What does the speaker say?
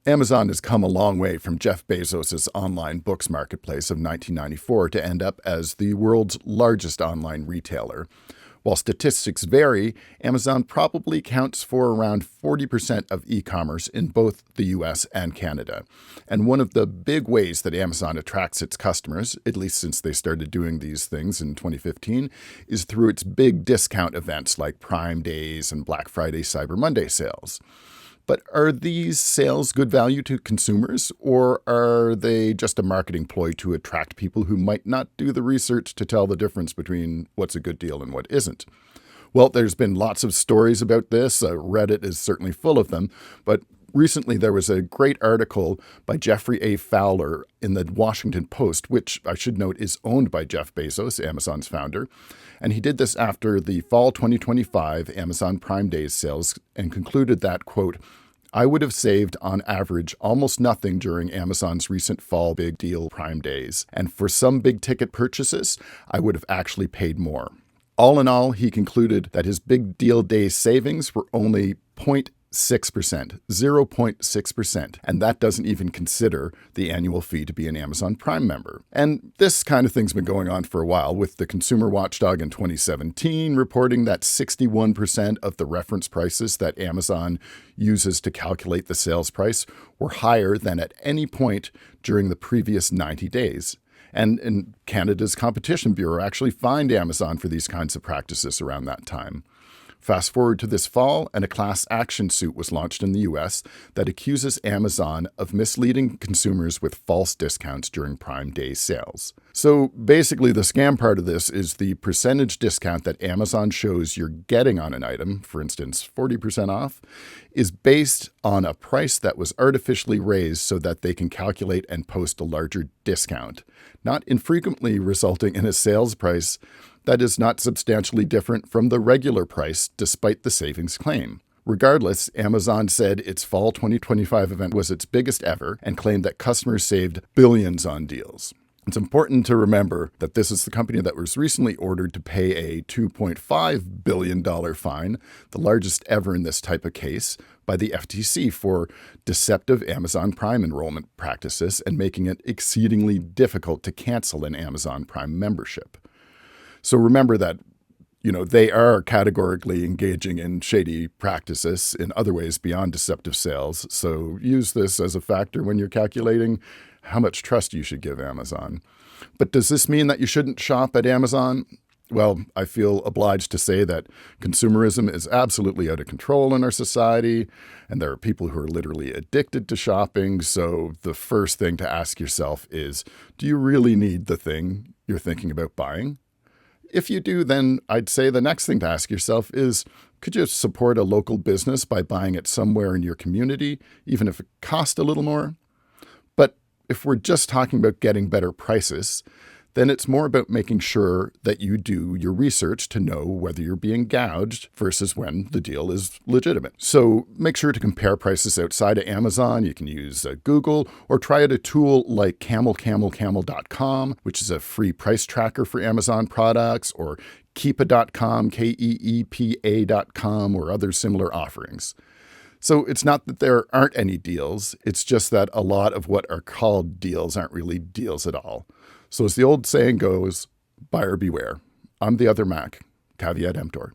Amazon has come a long way from Jeff Bezos' online books marketplace of 1994 to end up as the world's largest online retailer. While statistics vary, Amazon probably counts for around 40% of e-commerce in both the US and Canada. And one of the big ways that Amazon attracts its customers, at least since they started doing these things in 2015, is through its big discount events like Prime Days and Black Friday Cyber Monday sales. But are these sales good value to consumers, or are they just a marketing ploy to attract people who might not do the research to tell the difference between what's a good deal and what isn't? Well, there's been lots of stories about this. Reddit is certainly full of them, but recently there was a great article by Jeffrey A. Fowler in the Washington Post, which I should note is owned by Jeff Bezos, Amazon's founder. And he did this after the fall 2025 Amazon Prime Days sales and concluded that, quote, "I would have saved on average almost nothing during Amazon's recent fall big deal Prime Days. And for some big ticket purchases, I would have actually paid more." All in all, he concluded that his big deal day savings were only 0.6%, and that doesn't even consider the annual fee to be an Amazon Prime member. And this kind of thing's been going on for a while, with the consumer watchdog in 2017 reporting that 61% of the reference prices that Amazon uses to calculate the sales price were higher than at any point during the previous 90 days. And Canada's Competition Bureau actually fined Amazon for these kinds of practices around that time. Fast forward to this fall, and a class action suit was launched in the US that accuses Amazon of misleading consumers with false discounts during Prime Day sales. So basically, the scam part of this is the percentage discount that Amazon shows you're getting on an item, for instance, 40% off, is based on a price that was artificially raised so that they can calculate and post a larger discount, not infrequently resulting in a sales price that is not substantially different from the regular price despite the savings claim. Regardless, Amazon said its fall 2025 event was its biggest ever and claimed that customers saved billions on deals. It's important to remember that this is the company that was recently ordered to pay a $2.5 billion fine, the largest ever in this type of case, by the FTC for deceptive Amazon Prime enrollment practices and making it exceedingly difficult to cancel an Amazon Prime membership. So remember that, they are categorically engaging in shady practices in other ways beyond deceptive sales. So use this as a factor when you're calculating how much trust you should give Amazon. But does this mean that you shouldn't shop at Amazon? Well, I feel obliged to say that consumerism is absolutely out of control in our society, and there are people who are literally addicted to shopping. So the first thing to ask yourself is, do you really need the thing you're thinking about buying? If you do, then I'd say the next thing to ask yourself is, could you support a local business by buying it somewhere in your community, even if it costs a little more? But if we're just talking about getting better prices, then it's more about making sure that you do your research to know whether you're being gouged versus when the deal is legitimate. So make sure to compare prices outside of Amazon. You can use Google or try out a tool like camel.com, which is a free price tracker for Amazon products, or keepa.com, keepa.com, or other similar offerings. So it's not that there aren't any deals, it's just that a lot of what are called deals aren't really deals at all. So as the old saying goes, buyer beware. I'm the other Mac. Caveat emptor.